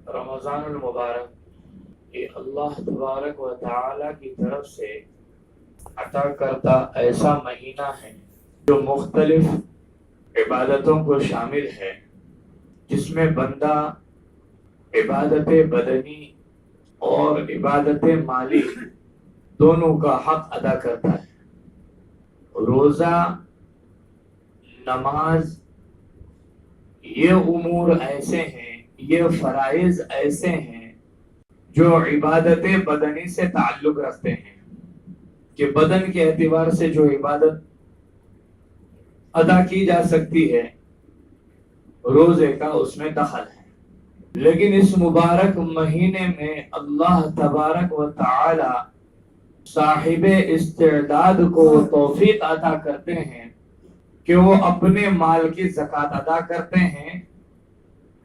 رمضان المبارک یہ اللہ تبارک و تعالی کی طرف سے عطا کردہ ایسا مہینہ ہے جو مختلف عبادتوں کو شامل ہے، جس میں بندہ عبادت بدنی اور عبادت مالی دونوں کا حق ادا کرتا ہے۔ روزہ، نماز، یہ امور ایسے ہیں، یہ فرائض ایسے ہیں جو عبادت بدنی سے تعلق رکھتے ہیں کہ بدن کے اعتبار سے جو عبادت ادا کی جا سکتی ہے روزے کا اس میں دخل ہے۔ لیکن اس مبارک مہینے میں اللہ تبارک و تعالی صاحب استعداد کو توفیق عطا کرتے ہیں کہ وہ اپنے مال کی زکوٰۃ ادا کرتے ہیں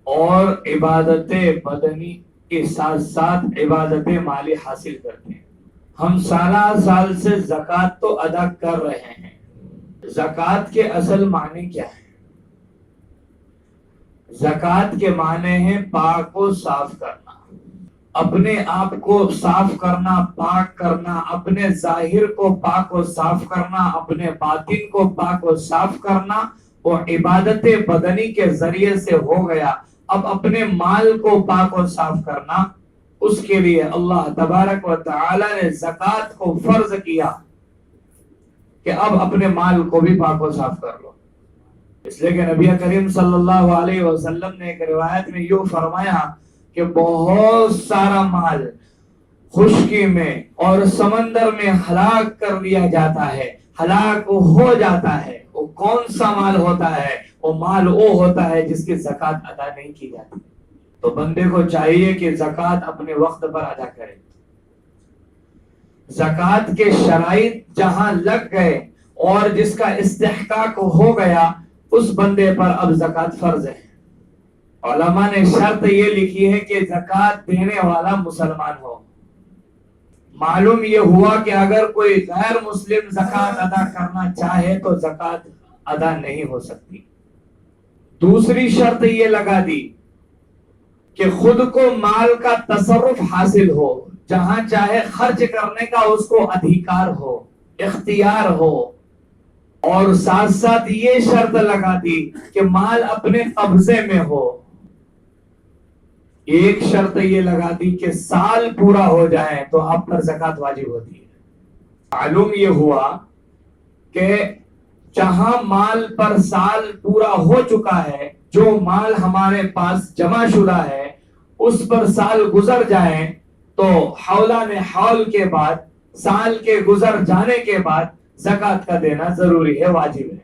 اور عبادت بدنی کے ساتھ ساتھ عبادت مالی حاصل کرتے ہیں۔ ہم سال سے زکوٰۃ تو ادا کر رہے ہیں۔ زکوٰۃ کے اصل معنی کیا ہے؟ زکوٰۃ کے معنی ہے پاک و صاف کرنا، اپنے آپ کو صاف کرنا، پاک کرنا، اپنے ظاہر کو پاک و صاف کرنا، اپنے باطن کو پاک و صاف کرنا۔ وہ عبادت بدنی کے ذریعے سے ہو گیا۔ اب اپنے مال کو پاک و صاف کرنا، اس کے لیے اللہ تبارک و تعالی نے زکوٰۃ کو فرض کیا کہ اب اپنے مال کو بھی پاک و صاف کر لو۔ اس لیے کہ نبی کریم صلی اللہ علیہ وسلم نے ایک روایت میں یوں فرمایا کہ بہت سارا مال خشکی میں اور سمندر میں ہلاک کر دیا جاتا ہے، ہلاک ہو جاتا ہے۔ وہ کون سا مال ہوتا ہے؟ وہ مال وہ ہوتا ہے جس کی زکوٰۃ ادا نہیں کی جاتی۔ تو بندے کو چاہیے کہ زکوٰۃ اپنے وقت پر ادا کرے۔ زکوٰۃ کے شرائط جہاں لگ گئے اور جس کا استحقاق ہو گیا، اس بندے پر اب زکوٰۃ فرض ہے۔ علماء نے شرط یہ لکھی ہے کہ زکوٰۃ دینے والا مسلمان ہو۔ معلوم یہ ہوا کہ اگر کوئی غیر مسلم زکوٰۃ ادا کرنا چاہے تو زکوٰۃ ادا نہیں ہو سکتی۔ دوسری شرط یہ لگا دی کہ خود کو مال کا تصرف حاصل ہو، جہاں چاہے خرچ کرنے کا اس کو ادھیکار ہو، اختیار ہو۔ اور ساتھ ساتھ یہ شرط لگا دی کہ مال اپنے قبضے میں ہو۔ ایک شرط یہ لگا دی کہ سال پورا ہو جائے تو آپ پر زکوٰۃ واجب ہوتی ہے۔ معلوم یہ ہوا کہ جہاں مال پر سال پورا ہو چکا ہے، جو مال ہمارے پاس جمع شدہ ہے اس پر سال گزر جائے تو حولان حول کے بعد، سال کے گزر جانے کے بعد زکوٰۃ کا دینا ضروری ہے، واجب ہے۔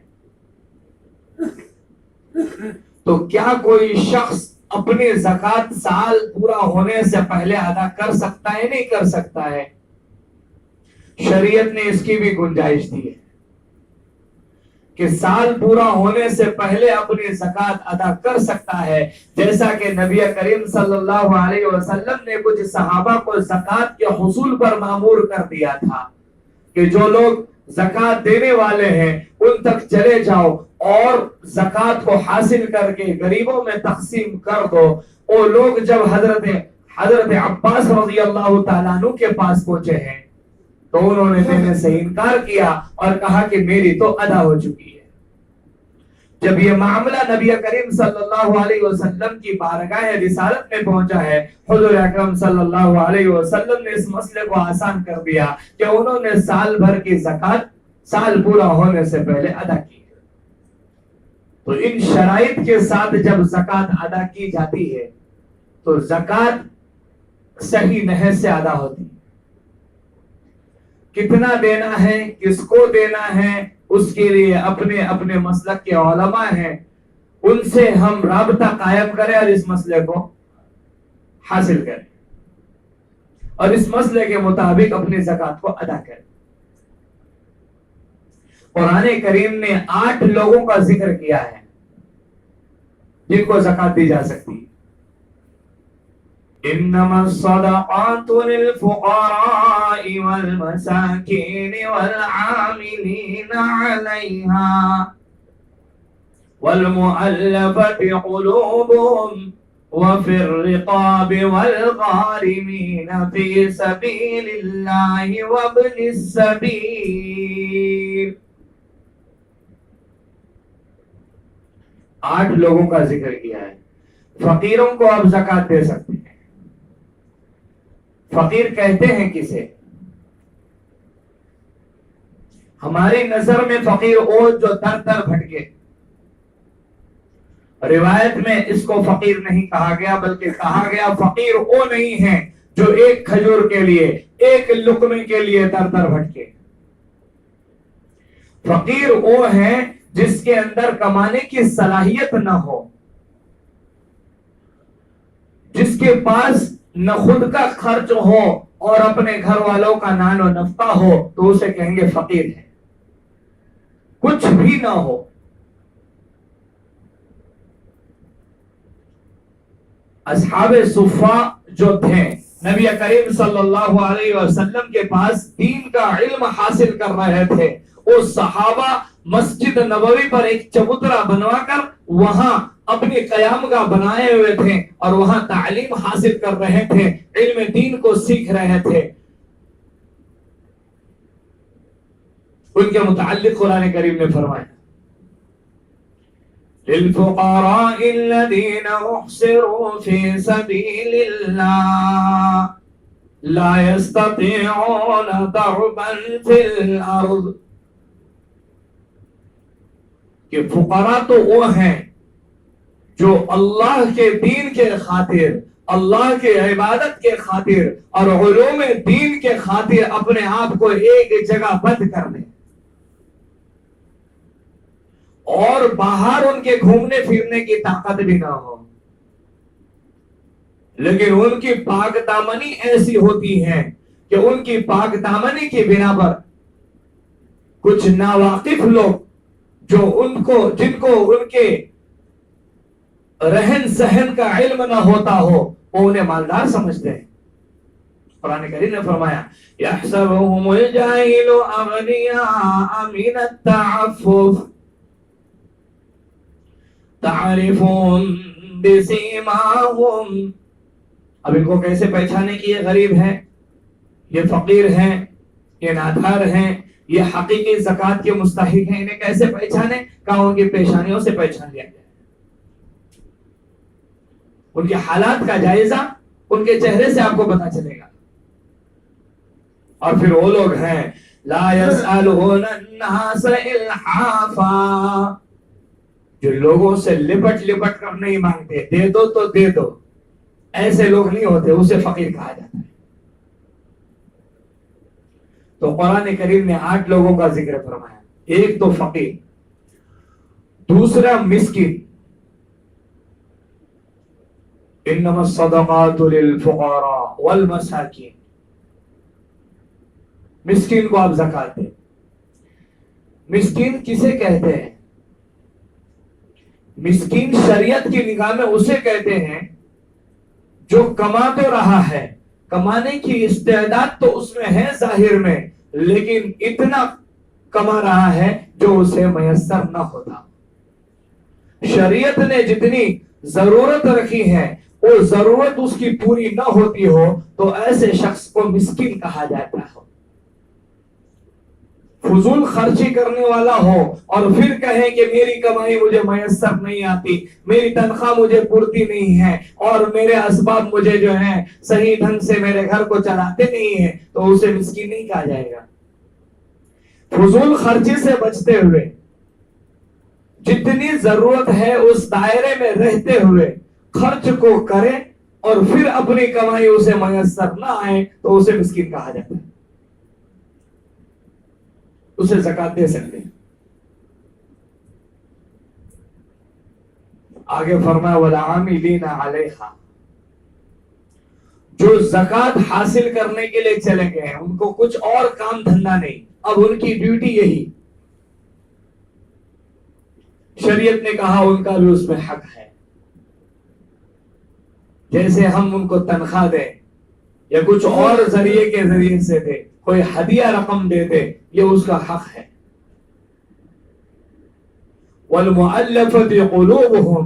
تو کیا کوئی شخص اپنی زکوٰۃ سال پورا ہونے سے پہلے ادا کر سکتا ہے؟ نہیں کر سکتا ہے۔ شریعت نے اس کی بھی گنجائش دی ہے کہ سال پورا ہونے سے پہلے اپنی زکوٰۃ ادا کر سکتا ہے، جیسا کہ نبی کریم صلی اللہ علیہ وسلم نے کچھ صحابہ کو زکوٰۃ کے حصول پر مامور کر دیا تھا کہ جو لوگ زکوٰۃ دینے والے ہیں ان تک چلے جاؤ اور زکوٰۃ کو حاصل کر کے غریبوں میں تقسیم کر دو۔ وہ لوگ جب حضرت عباس رضی اللہ تعالیٰ عنہ کے پاس پہنچے ہیں تو انہوں نے دینے سے انکار کیا اور کہا کہ میری تو ادا ہو چکی ہے۔ جب یہ معاملہ نبی کریم صلی اللہ علیہ وسلم کی بارگاہ رسالت میں پہنچا ہے، حضور اکرم صلی اللہ علیہ وسلم نے اس مسئلے کو آسان کر دیا کہ انہوں نے سال بھر کی زکوٰۃ سال پورا ہونے سے پہلے ادا کی۔ تو ان شرائط کے ساتھ جب زکوٰۃ ادا کی جاتی ہے تو زکوٰۃ صحیح نحو سے ادا ہوتی ہے۔ کتنا دینا ہے، کس کو دینا ہے، اس کے لیے اپنے اپنے مسلک کے علماء ہیں، ان سے ہم رابطہ قائم کریں اور اس مسئلے کو حاصل کریں اور اس مسئلے کے مطابق اپنی زکوٰۃ کو ادا کریں۔ قرآن کریم نے 8 لوگوں کا ذکر کیا ہے جن کو زکوٰۃ دی جا سکتی ہے۔ انما الصدقات للفقراء والمساکین والعاملین علیہا والمؤلفة قلوبهم وفي الرقاب والغارمين في سبيل الله وابن السبيل. 8 لوگوں کا ذکر کیا ہے. فقیروں کو آپ زکات دے سکتے ہیں. فقیر کہتے ہیں کسے؟ ہماری نظر میں فقیر وہ جو در در بھٹکے. روایت میں اس کو فقیر نہیں کہا گیا بلکہ کہا گیا فقیر وہ نہیں ہے جو ایک کھجور کے لیے ایک لقمے کے لیے در در بھٹکے. فقیر وہ ہے جس کے اندر کمانے کی صلاحیت نہ ہو, جس کے پاس نہ خود کا خرچ ہو اور اپنے گھر والوں کا نان و نفقہ ہو, تو اسے کہیں گے فقیر ہے. کچھ بھی نہ ہو. اصحاب صفہ جو تھے نبی کریم صلی اللہ علیہ وسلم کے پاس دین کا علم حاصل کر رہے تھے. وہ صحابہ مسجد نبوی پر ایک چبوترا بنوا کر وہاں اپنی قیام گاہ بنائے ہوئے تھے اور وہاں تعلیم حاصل کر رہے تھے, علم دین کو سیکھ رہے تھے. ان کے متعلق قرآن کریم نے فرمایا للفقراء الذين احصروا في سبيل الله لا يستطيعون ضربا في الارض. کہ فقراء تو وہ ہیں جو اللہ کے دین کے خاطر, اللہ کے عبادت کے خاطر اور علوم دین کے خاطر اپنے آپ کو ایک جگہ بند کر دیں اور باہر ان کے گھومنے پھرنے کی طاقت بھی نہ ہو, لیکن ان کی پاک دامنی ایسی ہوتی ہے کہ ان کی پاک دامنی کی بنا پر کچھ ناواقف لوگ جو جن کو ان کے رہن سہن کا علم نہ ہوتا ہو وہ انہیں مالدار سمجھتے ہیں. قرآن کریم نے فرمایا يَحْسَبُهُمُ الْجَاهِلُ أَغْنِيَاءَ مِنَ التَّعَفُّفِ تعرفون بسیماہم. اب ان کو کیسے پہچانے کہ یہ غریب ہے, یہ فقیر ہیں, یہ نادار ہیں, یہ حقیقی زکات کے مستحق ہیں؟ انہیں کیسے پہچانے؟ کہا ان کی پیشانیوں سے پہچان لیا جائے. ان کے حالات کا جائزہ ان کے چہرے سے آپ کو پتا چلے گا. اور پھر وہ لوگ ہیں لا يسألون الناس الحافا, جو لوگوں سے لپٹ لپٹ کر نہیں مانگتے, دے دو تو دے دو, ایسے لوگ نہیں ہوتے, اسے فقیر کہا جاتا ہے. تو قرآن کریم نے 8 لوگوں کا ذکر فرمایا. ایک تو فقیر, دوسرا مسکین. انما الصدقات للفقراء والمساکین. مسکین کو آپ زکات دیں. مسکین کسے کہتے ہیں؟ مسکین شریعت کی نگاہ میں اسے کہتے ہیں جو کما تو رہا ہے, کمانے کی استعداد تو اس میں ہے ظاہر میں, لیکن اتنا کما رہا ہے جو اسے میسر نہ ہوتا. شریعت نے جتنی ضرورت رکھی ہے وہ ضرورت اس کی پوری نہ ہوتی ہو تو ایسے شخص کو مسکین کہا جاتا ہے. فضول خرچی کرنے والا ہو اور پھر کہے کہ میری کمائی مجھے میسر نہیں آتی, میری تنخواہ مجھے پورتی نہیں ہے اور میرے اسباب مجھے جو ہیں صحیح ڈھنگ سے میرے گھر کو چلاتے نہیں ہیں, تو اسے مسکین نہیں کہا جائے گا. فضول خرچی سے بچتے ہوئے جتنی ضرورت ہے اس دائرے میں رہتے ہوئے خرچ کو کرے اور پھر اپنی کمائی اسے میسر نہ آئے تو اسے مسکین کہا جاتا ہے. اسے زکات دے سکتے ہیں. آگے فرمایا والعاملین علیہا, جو زکات حاصل کرنے کے لیے چلے گئے ہیں ان کو کچھ اور کام دھندا نہیں, اب ان کی ڈیوٹی یہی. شریعت نے کہا ان کا بھی اس میں حق ہے. جیسے ہم ان کو تنخواہ دیں یا کچھ اور ذریعے کے ذریعے سے دے, کوئی ہدیہ رقم دے دے, یہ اس کا حق ہے. والمؤلفة قلوبهم,